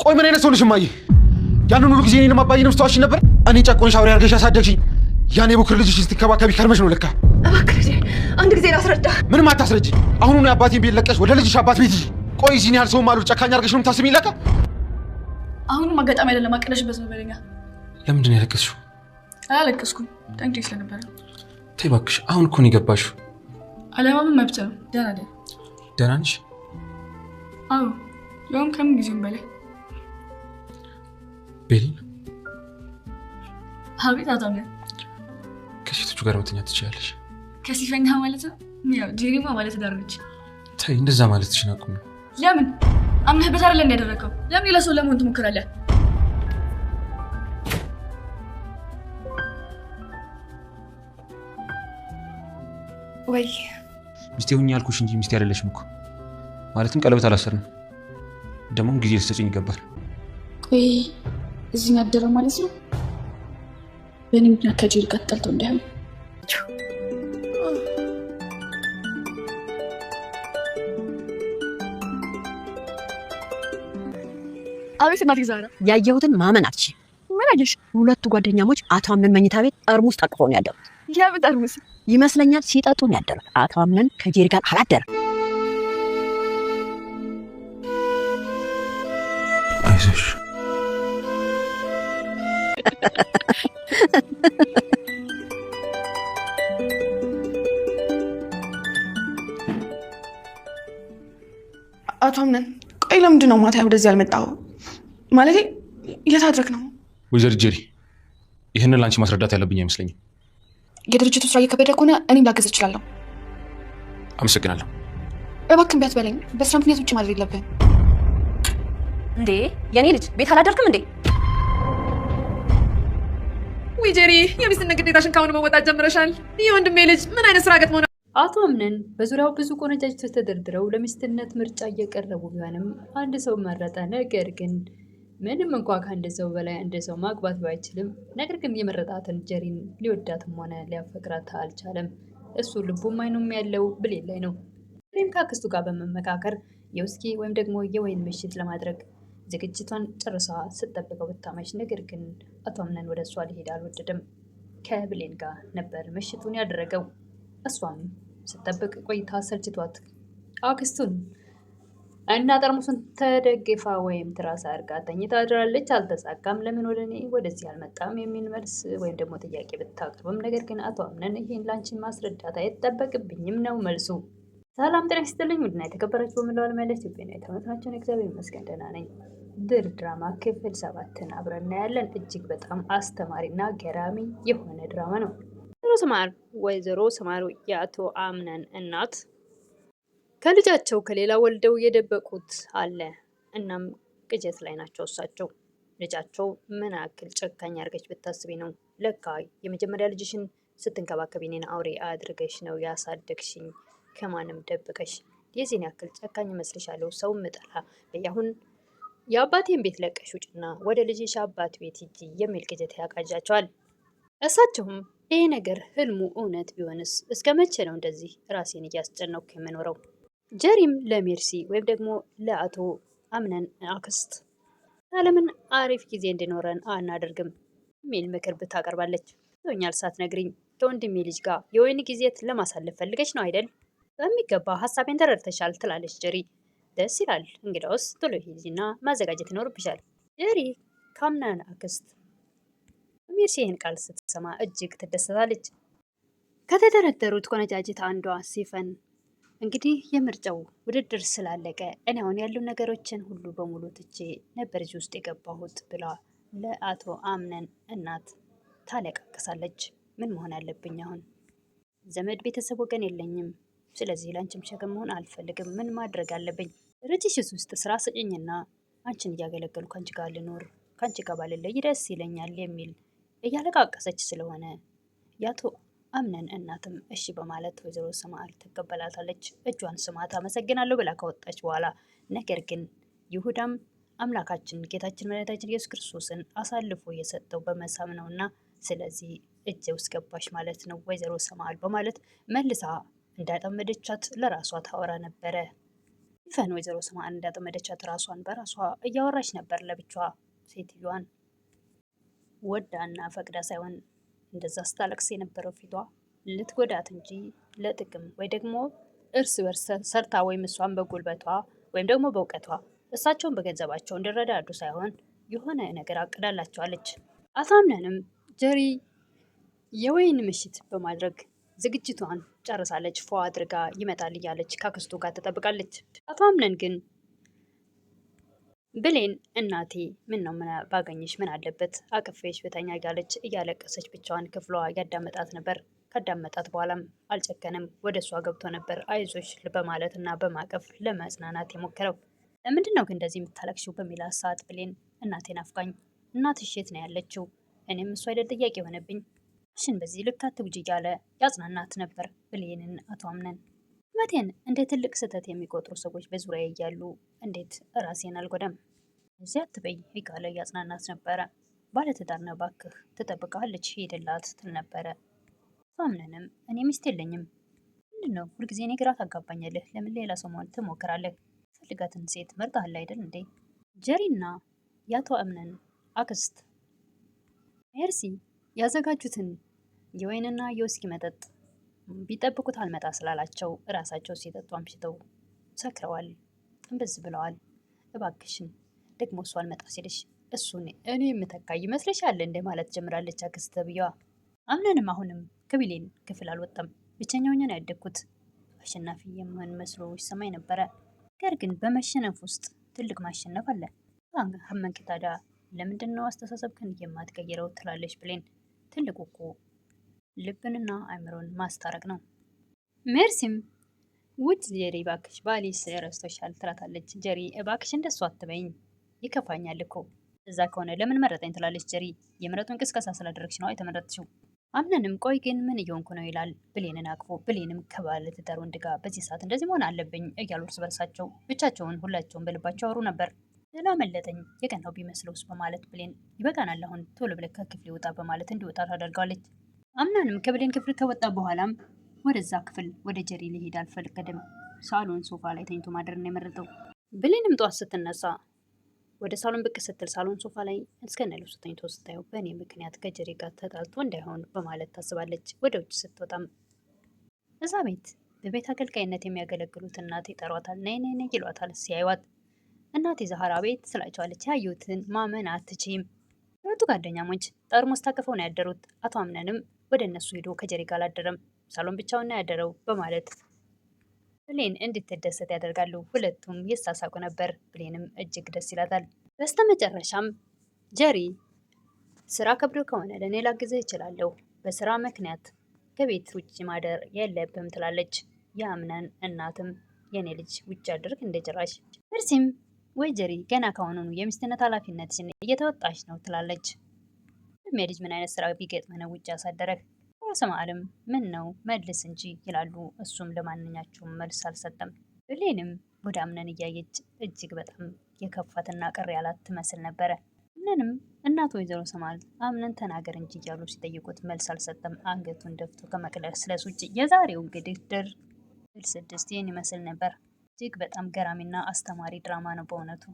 ቆይ ምን አይነት ሰው ነሽ እማዬ? ያንን ሁሉ ጊዜ እኔንም አባዬንም ስተዋሽኝ ነበር? እኔ ጨቆንሽ አውሬ አድርገሽ ያሳደግሽኝ ያኔ ቡክር ልጅሽ ስትከባከቢ ከርመሽ ነው ለካ። እባክህ ልጄ አንድ ጊዜ ላስረዳ። ምንም አታስረጂ። አሁኑኑ የአባቴን ቤት ለቀሽ ወደ ልጅሽ አባት ቤት ሂጂ። ቆይ እዚህን ያህል ሰው ማሉ ጨካኝ አድርገሽ ነው የምታስቢኝ ለካ። አሁንም አጋጣሚ አይደለም አቀደሽበት ነው በለኛ። ለምንድን ነው ያለቀስሽው? አላለቀስኩም ጠንቄ ስለነበረ። ተይ እባክሽ አሁን እኮ ነው የገባሽው። አለማመን መብት ነው። ደህና ነኝ። ደህና ነሽ? አዎ ያውም ከምን ጊዜም በላይ። ቤሊን አቤት አታምነ ከሴቶቹ ጋር መተኛት ትችላለሽ? ከሲፈኛ ማለት ነው? ያው ጄሪማ ማለት ዳርነች። ተይ እንደዛ ማለትሽን አቁሚ። ለምን አምነህበት አይደል እንዲያደረከው? ለምን ሌላ ሰው ለመሆን ትሞክራለህ? ወይ ሚስቴ ሁኚ ያልኩሽ እንጂ ሚስቴ አይደለሽም እኮ። ማለትም ቀለበት አላሰርንም። ደግሞ ጊዜ ልትሰጪኝ ይገባል። ቆይ እዚህ ያደረው ማለት ነው? በእኔ ምክንያት ከጄሪ ጋር ተጣልተው እንዳይሆን። አቤት እናቴ ዛራ። ያየሁትን ማመን አትችይም። ምን አየሽ? ሁለቱ ጓደኛሞች አቶ አምነን መኝታ ቤት ጠርሙስ ታቅፈው ነው ያደሩት። የምን ጠርሙስ? ይመስለኛል ሲጠጡ ነው ያደሩት። አቶ አምነን ከጄሪ ጋር አላደረም። አይዞሽ አቶ አምነን ቆይ ለምንድን ነው ማታ ወደዚህ ያልመጣው? ማለቴ እየታድረክ ነው? ወይዘሮ ጄሪ ይህንን ላንቺ ማስረዳት ያለብኝ አይመስለኝም። የድርጅቱ ስራ እየከበደ ከሆነ እኔም ላገዝ እችላለሁ። አመሰግናለሁ። እባክህን ቢያት በለኝ። በስራ ምክንያት ውጭ ማድረግ የለብህም እንዴ። የኔ ልጅ ቤት አላደርክም እንዴ? ወይ ጄሪ የሚስትነት ግዴታሽን ካሁን መወጣት ጀምረሻል። የወንድሜ ልጅ ምን አይነት ስራ ገጥሞ ነው? አቶ አምነን በዙሪያው ብዙ ቆነጃጅቶች ተደርድረው ለሚስትነት ምርጫ እየቀረቡ ቢሆንም አንድ ሰው መረጠ። ነገር ግን ምንም እንኳ ከአንድ ሰው በላይ አንድ ሰው ማግባት ባይችልም ነገር ግን የመረጣትን ጄሪን ሊወዳትም ሆነ ሊያፈቅራት አልቻለም። እሱ ልቡም አይኑም ያለው ብሌን ላይ ነው። ጄሪም ከአክስቱ ጋር በመመካከር የውስኪ ወይም ደግሞ የወይን ምሽት ለማድረግ ዝግጅቷን ጨርሳ ስትጠብቀው ብታመሽ፣ ነገር ግን አቶ አምነን ወደ እሷ ሊሄድ አልወደደም። ከብሌን ጋር ነበር ምሽቱን ያደረገው። እሷም ስትጠብቅ ቆይታ ሰልችቷት አክስቱን እና ጠርሙሱን ተደግፋ ወይም ትራስ አድርጋ ተኝታ አድራለች። አልተሳካም። ለምን ወደ እኔ ወደዚህ አልመጣም የሚል መልስ ወይም ደግሞ ጥያቄ ብታቀርብም ነገር ግን አቶ አምነን ይህን ላንቺን ማስረዳት አይጠበቅብኝም ነው መልሱ። ሰላም ጤና ይስጥልኝ። ውድና የተከበራችሁ በመላው ዓለም ያላችሁ ኢትዮጵያውያን ተመልካቾች እግዚአብሔር ይመስገን ደህና ነኝ። ድር ድራማ ክፍል 7ን አብረን እናያለን። እጅግ በጣም አስተማሪና ገራሚ የሆነ ድራማ ነው። ወይዘሮ ስማር የአቶ አምነን እናት ከልጃቸው ከሌላ ወልደው የደበቁት አለ። እናም ቅጀት ላይ ናቸው እሳቸው። ልጃቸው ምን ያክል ጨካኝ አድርገሽ ብታስቢ ነው? ለካ የመጀመሪያ ልጅሽን ስትንከባከቢ እኔን አውሬ አድርገሽ ነው ያሳደግሽኝ፣ ከማንም ደብቀሽ። የዚህን ያክል ጨካኝ መስልሻለሁ? ሰው ምጠላ በያሁን የአባቴን ቤት ለቀሽ ውጭና ወደ ልጅሽ አባት ቤት ሂጂ የሚል ቅጀት ያቃዣቸዋል። እሳቸውም ይሄ ነገር ህልሙ እውነት ቢሆንስ እስከ መቼ ነው እንደዚህ ራሴን እያስጨነኩ የምኖረው? ጄሪም ለሜርሲ ወይም ደግሞ ለአቶ አምነን አክስት ለምን አሪፍ ጊዜ እንዲኖረን አናደርግም የሚል ምክር ብታቀርባለች። ቶኛል ሳትነግሪኝ ከወንድሜ ልጅ ጋር የወይን ጊዜት ለማሳለፍ ፈልገች ነው አይደል? በሚገባ ሀሳቤን ተረድተሻል ትላለች ጄሪ። ደስ ይላል። እንግዳውስ ቶሎ ሂጂና ማዘጋጀት ይኖርብሻል። ጄሪ ከአምነን አክስት ሜርሲ ይህን ቃል ስትሰማ እጅግ ትደሰታለች። ከተደረደሩት ቆነጃጅት አንዷ ሲፈን እንግዲህ የምርጫው ውድድር ስላለቀ እኔ አሁን ያሉ ነገሮችን ሁሉ በሙሉ ትቼ ነበር እዚህ ውስጥ የገባሁት ብላ ለአቶ አምነን እናት ታለቃቅሳለች። ምን መሆን አለብኝ አሁን? ዘመድ ቤተሰብ ወገን የለኝም። ስለዚህ ላንቺም ሸክም መሆን አልፈልግም። ምን ማድረግ አለብኝ? ድርጅትሽ ውስጥ ስራ ስጭኝና አንቺን እያገለገልኩ ከአንቺ ጋር ልኖር፣ ከአንቺ ጋር ባልለይ ደስ ይለኛል የሚል እያለቃቀሰች ስለሆነ የአቶ አምነን እናትም እሺ በማለት ወይዘሮ ስማር ትቀበላታለች። እጇን ስማት አመሰግናለሁ ብላ ከወጣች በኋላ ነገር ግን ይሁዳም አምላካችን ጌታችን መድኃኒታችን ኢየሱስ ክርስቶስን አሳልፎ የሰጠው በመሳም ነውና ስለዚህ እጄ ውስጥ ገባሽ ማለት ነው ወይዘሮ ስማር በማለት መልሳ እንዳጠመደቻት ለራሷ ታወራ ነበረ። ይፈን ወይዘሮ ሰማን እንዳጠመደቻት ራሷን በራሷ እያወራች ነበር ለብቻዋ። ሴትዮዋን ወዳና ፈቅዳ ሳይሆን እንደዛ ስታለቅስ የነበረው ፊቷ ልትጎዳት እንጂ ለጥቅም ወይ ደግሞ እርስ በርስ ሰርታ ወይም እሷን በጉልበቷ ወይም ደግሞ በእውቀቷ እሳቸውን በገንዘባቸው እንዲረዳዱ ሳይሆን የሆነ ነገር አቅዳላቸዋለች። አቶ አምነንም ጀሪ የወይን ምሽት በማድረግ ዝግጅቷን ጨርሳለች። ፏ አድርጋ ይመጣል እያለች ከአክስቱ ጋር ትጠብቃለች። አቶ አምነን ግን ብሌን እናቴ ምን ነው ምን ባገኘሽ ምን አለበት አቅፌሽ ብተኛ እያለች እያለቀሰች ብቻዋን ክፍሏ ያዳመጣት ነበር። ካዳመጣት በኋላም አልጨከንም፣ ወደ እሷ ገብቶ ነበር አይዞሽ በማለት እና በማቀፍ ለመጽናናት የሞከረው። ለምንድን ነው ግን እንደዚህ የምታለቅሽው በሚላት ሰዓት ብሌን እናቴን አፍቃኝ፣ እናትሽ የት ነው ያለችው? እኔም እሱ አይደል ጥያቄ የሆነብኝ ሽን በዚህ ልክ አትጉጂ እያለ ያጽናናት ነበር ብሌንን አቶ አምነን። መቴን እንደ ትልቅ ስህተት የሚቆጥሩ ሰዎች በዙሪያ እያሉ እንዴት ራሴን አልጎዳም እዚያ አትበይ እያለ ያጽናናት ነበረ። ባለትዳር ነው እባክህ ትጠብቃለች ሄድላት ትል ነበረ። አቶ አምነንም እኔ ሚስት የለኝም፣ ምንድን ነው ሁልጊዜ እኔ ግራ ታጋባኛለህ? ለምን ሌላ ሰው መሆን ትሞክራለህ? ፈልጋትን ሴት መርጣለ አይደል እንዴ? ጀሪና የአቶ አምነን አክስት ሜርሲ ያዘጋጁትን የወይንና የውስኪ መጠጥ ቢጠብቁት አልመጣ ስላላቸው እራሳቸው ሲጠጡ አምሽተው ሰክረዋል፣ ጥንብዝ ብለዋል። እባክሽን ደግሞ እሱ አልመጣ ሲልሽ እሱን እኔ የምተካ ይመስልሻል እንደ ማለት ጀምራለች አክስት ተብዬዋ። አምነንም አሁንም ከቢሌን ክፍል አልወጣም። ብቸኛውን ነው ያደግኩት። አሸናፊ የመሆን መስሎ ይሰማኝ ነበረ። ነገር ግን በመሸነፍ ውስጥ ትልቅ ማሸነፍ አለ። ሀመንክ ታዲያ ለምንድን ነው አስተሳሰብክን የማትቀይረው? ትላለች ብሌን። ትልቁ እኮ ልብንና አእምሮን ማስታረቅ ነው። ሜርሲም ውጭ ጀሪ እባክሽ ባሊስ ረስቶሻል ትላታለች። ጀሪ እባክሽ እንደሱ አትበይኝ ይከፋኛል እኮ። እዛ ከሆነ ለምን መረጠኝ? ትላለች ጀሪ። የምረጡን ቅስቀሳ ስላደረግሽ ነው የተመረጥሽው። አምነንም ቆይ ግን ምን እየሆንኩ ነው ይላል ብሌንን አቅፎ። ብሌንም ከባለ ትዳር ወንድ ጋር በዚህ ሰዓት እንደዚህ መሆን አለብኝ እያሉ እርስ በርሳቸው ብቻቸውን ሁላቸውን በልባቸው አወሩ ነበር። ሌላ መለጠኝ የቀናው ቢመስለውስ በማለት ብሌን ይበቃናል አሁን ቶሎ ብለህ ከክፍል ይወጣ በማለት እንዲወጣ ታደርጋለች። አምናንም ከብሌን ክፍል ከወጣ በኋላም ወደዛ ክፍል ወደ ጀሪ ሊሄድ አልፈለገም። ሳሎን ሶፋ ላይ ተኝቶ ማደር ነው የመረጠው። ብሌንም ጠዋት ስትነሳ ወደ ሳሎን ብቅ ስትል ሳሎን ሶፋ ላይ እስከነ ልብሱ ተኝቶ ስታየው በእኔ ምክንያት ከጀሪ ጋር ተጣልቶ እንዳይሆን በማለት ታስባለች። ወደ ውጭ ስትወጣም እዛ ቤት በቤት አገልጋይነት የሚያገለግሉት እናት ይጠሯታል። ነይ ነይ ነይ ይሏታል። ሲያዩዋት እናቴ ዛህራ ቤት ስላቸዋለች። ያዩትን ማመን አትችም። ሁለቱ ጓደኛሞች ጠርሙስ ታቅፈው ነው ያደሩት። አቶ አምነንም ወደ እነሱ ሄዶ ከጀሪ ጋር አላደረም፣ ሳሎን ብቻውን ነው ያደረው በማለት ብሌን እንድትደሰት ያደርጋሉ። ሁለቱም ይሳሳቁ ነበር። ብሌንም እጅግ ደስ ይላታል። በስተመጨረሻም ጀሪ ስራ ከብዶ ከሆነ ለእኔ ላግዝህ እችላለሁ፣ በስራ ምክንያት ከቤት ውጭ ማደር የለብህም ትላለች። የአምነን እናትም የኔ ልጅ ውጭ አድርግ እንደ ጭራሽ። እርሲም ወይ ጀሪ ገና ካሁኑኑ የሚስትነት ኃላፊነትሽን እየተወጣሽ ነው ትላለች። የልጅ ምን አይነት ስራ ቢገጥመህ ነው ውጭ ያሳደረህ? ሰማዕልም ምን ነው መልስ እንጂ ይላሉ። እሱም ለማንኛቸውም መልስ አልሰጠም። ብሌንም ወደ አምነን እያየች እጅግ በጣም የከፋትና ቅር ያላት ትመስል ነበረ። አምነንም እናት ወይዘሮ ሰማዕል አምነን ተናገር እንጂ እያሉ ሲጠይቁት መልስ አልሰጠም። አንገቱን ደፍቶ ከመቅለስለስ ውጭ የዛሬው እንግዲህ ድር 6 ይህን ይመስል ነበር። እጅግ በጣም ገራሚና አስተማሪ ድራማ ነው በእውነቱ።